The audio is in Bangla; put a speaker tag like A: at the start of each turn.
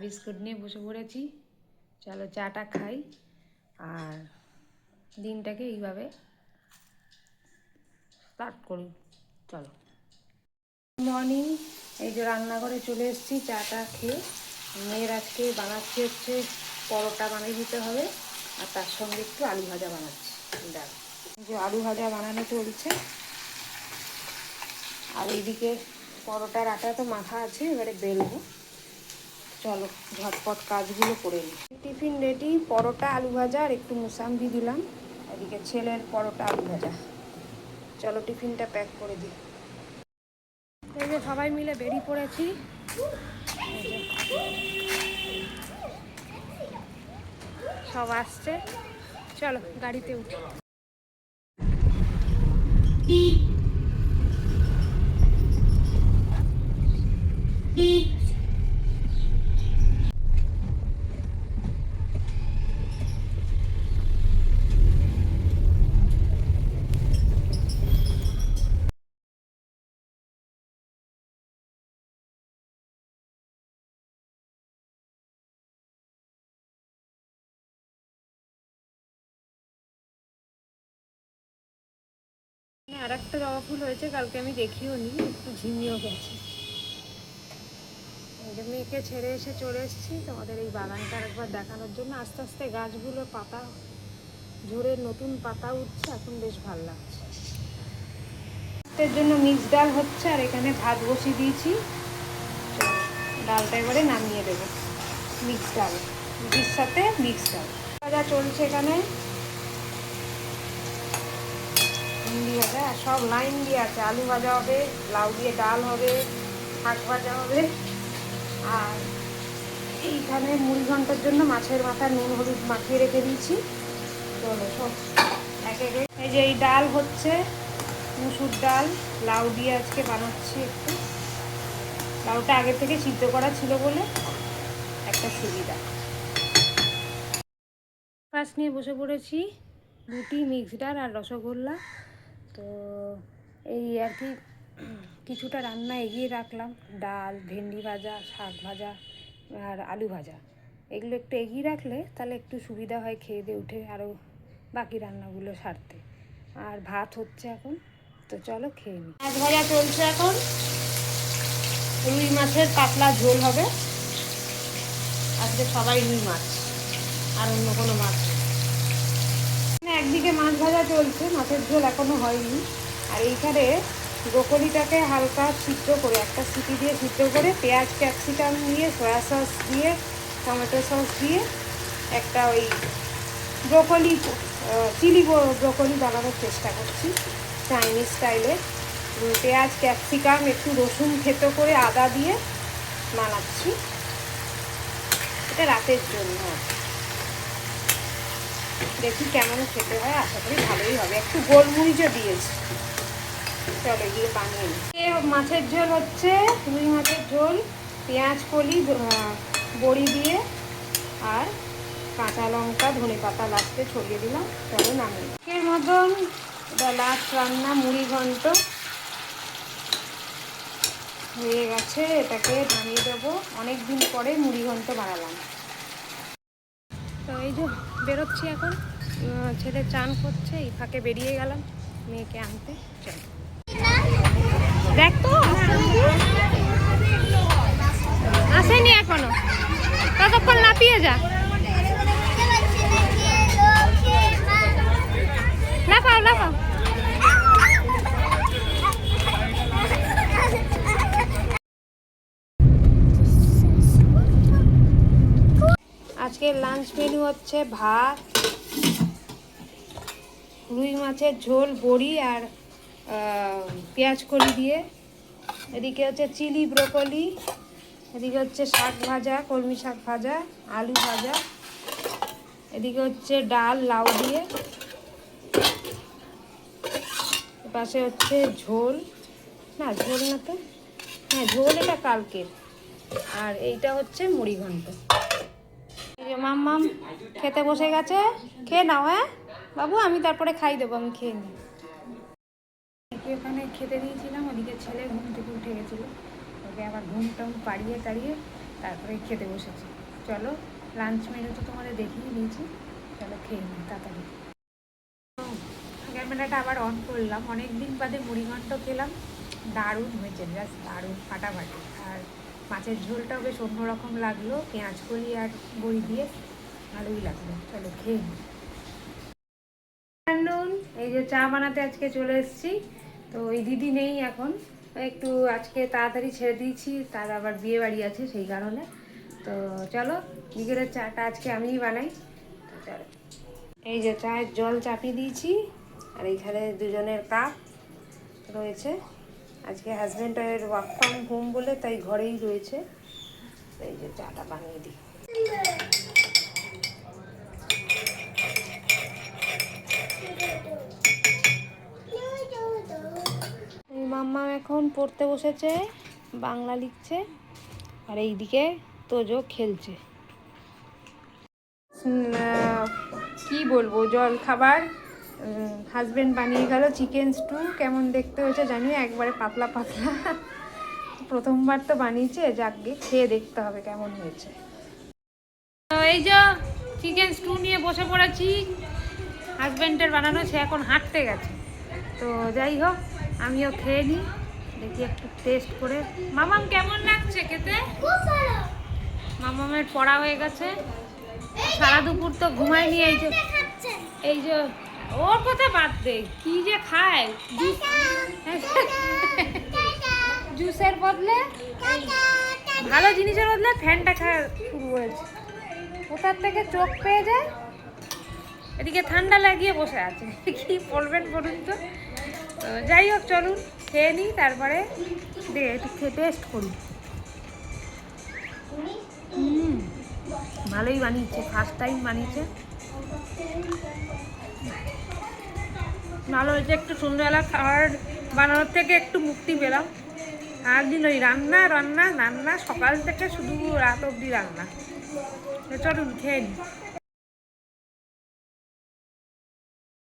A: বিস্কুট নিয়ে বসে পড়েছি। চলো চাটা খাই আর দিনটাকে এইভাবে স্টার্ট করি। চলো, মর্নিং। এই যে রান্নাঘরে চলে এসেছি চাটা খেয়ে। মেয়ের আজকে বানাচ্ছি হচ্ছে পরোটা বানিয়ে দিতে হবে, আর তার সঙ্গে একটু আলু ভাজা বানাচ্ছি। ডাল যে আলু ভাজা বানানো চলছে, আর এইদিকে পরোটার আটা তো মাখা আছে, এবারে বেলবো। চলো ঝটপট কাজগুলো করে নিই। টিফিন রেডি, পরোটা আলু ভাজা আর একটু মুসাম্বি দিলাম। এদিকে ছেলের পরোটা আলু ভাজা। চলো টিফিনটা প্যাক করে দিই। এই যে সবাই মিলে বেরিয়ে পড়েছি। সব আসছে, চলো গাড়িতে উঠি। আর একটা জবা ফুল হয়েছে, কালকে আমি দেখিও নি, একটু ঝিমিয়েও গেছে। মেয়েকে ছেড়ে এসে চলে এসেছি তোমাদের এই বাগানটা একবার দেখানোর জন্য। আস্তে আস্তে গাছগুলো পাতা ঝরে নতুন পাতা উঠছে, এখন বেশ ভালো লাগছে। এর জন্য মিক্স ডাল হচ্ছে, আর এখানে ভাত বসিয়ে দিয়েছি। ডালটা এবারে নামিয়ে দেবো। মিক্স ডাল, রুটির সাথে মিক্স ডাল ভাজা চলছে এখানে। ভিন্ডি ভাজা আর সব লাইন দিয়ে আছে। আলু ভাজা হবে, লাউ দিয়ে ডাল হবে, শাক ভাজা হবে। আর এইখানে মুড়ি ঘন্টার জন্য মাছের মাথা নুন হলুদ মাখিয়ে রেখে দিয়েছি। চলো সব এক এক। এই যে এই ডাল হচ্ছে মুসুর ডাল, লাউ দিয়ে আজকে বানাচ্ছি। একটু লাউটা আগে থেকে সিদ্ধ করা ছিল বলে একটা সুবিধা। পাশ নিয়ে বসে পড়েছি, রুটি, মিক্স ডাল আর রসগোল্লা। তো এই আর কি কিছুটা রান্না এগিয়ে রাখলাম। ডাল, ভেন্ডি ভাজা, শাক ভাজা আর আলু ভাজা, এগুলো একটু এগিয়ে রাখলে তাহলে একটু সুবিধা হয় খেয়ে দিয়ে উঠে আরও বাকি রান্নাগুলো সারতে। আর ভাত হচ্ছে এখন, তো চলো খেয়ে নিই। মাছ ভাজা চলছে এখন, রুই মাছের পাতলা ঝোল হবে আজকে। সবাই রুই মাছ, আর অন্য কোনো মাছ নেই। একদিকে মাছ ভাজা চলছে, মাছের ঝোল এখনো হয়নি। আর এইখানে ব্রোকলিটাকে হালকা সিদ্ধ করে, একটা সিটি দিয়ে সিদ্ধ করে, পেঁয়াজ ক্যাপসিকাম দিয়ে, সয়া সস দিয়ে, টমেটো সস দিয়ে একটা ওই ব্রোকলি চিলি ব্রোকলি বানানোর চেষ্টা করছি চাইনিজ স্টাইলে। পেঁয়াজ ক্যাপসিকাম একটু রসুন থেতো করে আদা দিয়ে বানাচ্ছি। এটা রাতের জন্য, দেখি কেমন খেতে হয়। আশা করি ভালোই হবে। একটু গোলমরিচও দিয়েছি। চলো গিয়ে বানিয়ে নিই। মাছের ঝোল হচ্ছে, রুই মাছের ঝোল, পেঁয়াজ কলি বড়ি দিয়ে আর কাঁচা লঙ্কা ধনে পাতা লাস্টে ছড়িয়ে দিলাম। চলো নামিয়ে এর মতন। এটা লাস্ট রান্না, মুড়ি ঘন্ট হয়ে গেছে। এটাকে নামিয়ে দেবো। অনেক দিন পরে মুড়ি ঘন্ট বানালাম। তো এই যে বেরোচ্ছি এখন, ছেলে চান করছে, এই ফাঁকে বেরিয়ে গেলাম মেয়েকে আনতে। চল দেখ তো আসেনি এখনো, ততক্ষণ লাপিয়ে যা। লাফাও লাফাও। আজকের লাঞ্চ মেনু হচ্ছে ভাত, রুই মাছের ঝোল, বড়ি আর পেঁয়াজ কলি দিয়ে। এদিকে হচ্ছে চিলি ব্রোকলি, এদিকে হচ্ছে শাক ভাজা, কলমি শাক ভাজা, আলু ভাজা, এদিকে হচ্ছে ডাল লাউ দিয়ে, পাশে হচ্ছে ঝোল, না ঝোল না তো, হ্যাঁ ঝোল, এটা কালকের। আর এইটা হচ্ছে মুড়ি ঘন্ট। এই যে মাম্মাম খেতে বসে গেছে, খেয়ে নাও। হ্যাঁ বাবু, আমি তারপরে খাই দেবো, আমি খেয়ে নিই। এখানে খেতে দিয়েছিলাম, ওদিকে ছেলে ঘুম থেকে উঠে গেছিলো, ওকে আবার ঘুম টুম পাড়িয়ে তারপরে খেতে বসেছি। চলো লাঞ্চ মেনু তো তোমাদের দেখিয়ে নিয়েছি, চলো খেয়ে নিই তাড়াতাড়ি। ক্যামেরাটা আবার অন করলাম, অনেক দিন বাদে মুড়িঘণ্ট খেলাম, দারুণ হয়েছে, জাস্ট দারুণ, ফাটাফাটি। আর মাছের ঝোলটাও বেশ অন্যরকম লাগলো, পেঁয়াজ কলি আর বড়ি দিয়ে, ভালোই লাগলো। চলো খেয়ে নিই। এই যে চা বানাতে আজকে চলে এসেছি, তো ওই দিদি নেই এখন, একটু আজকে তাড়াতাড়ি ছেড়ে দিয়েছি, তার আবার বিয়ে বাড়ি আছে সেই কারণে। তো চলো বিকেলের চাটা আজকে আমিই বানাই। তো চলো, এই যে চায়ের জল চাপিয়ে দিয়েছি, আর এইখানে দুজনের কাপ রয়েছে। আজকে হাজব্যান্ডের ওয়ার্ক ফ্রম হোম বলে তাই ঘরেই রয়েছে। এই যে চাটা বানিয়ে দিই। মাম্মা এখন পড়তে বসেছে, বাংলা লিখছে, আর এইদিকে তোজো খেলছে। কি বলবো, জল খাবার হাজব্যান্ড বানিয়ে গেল চিকেন স্টু। কেমন দেখতে হয়েছে জানিও, একবারে পাতলা পাতলা, প্রথমবার তো বানিয়েছে, যাকগে খেয়ে দেখতে হবে কেমন হয়েছে। তো এই যে চিকেন স্টু নিয়ে বসে পড়েছি, হাজব্যান্ডের বানানো, সে এখন হাঁটতে গেছে। তো যাই হোক, আমিও খেয়ে নিই, দেখি একটু টেস্ট করে। মামাম কেমন লাগছে খেতে? মামামের পড়া হয়ে গেছে, সারা দুপুর তো ঘুমায়নি। এই যে ওর কথা বাদ দে, কি যে খায়, জুসের বদলে, ভালো জিনিসের বদলে ফ্যানটা খাওয়া শুরু হয়েছে। কোথার থেকে চোখ পেয়ে যায়, এদিকে ঠান্ডা লাগিয়ে বসে আছে, কি বলবেন বলুন তো। যাই হোক চলুন খেয়ে নিই, তারপরে একটু টেস্ট করি। ভালোই বানিয়েছে, ফার্স্ট টাইম বানিয়েছে, ভালো হয়েছে। একটু সন্ধ্যাবেলা খাবার বানানোর থেকে একটু মুক্তি পেলাম। আর দিন ওই রান্না রান্না রান্না, সকাল থেকে শুধু রাত অবধি রান্না। চলুন খেয়ে নিই।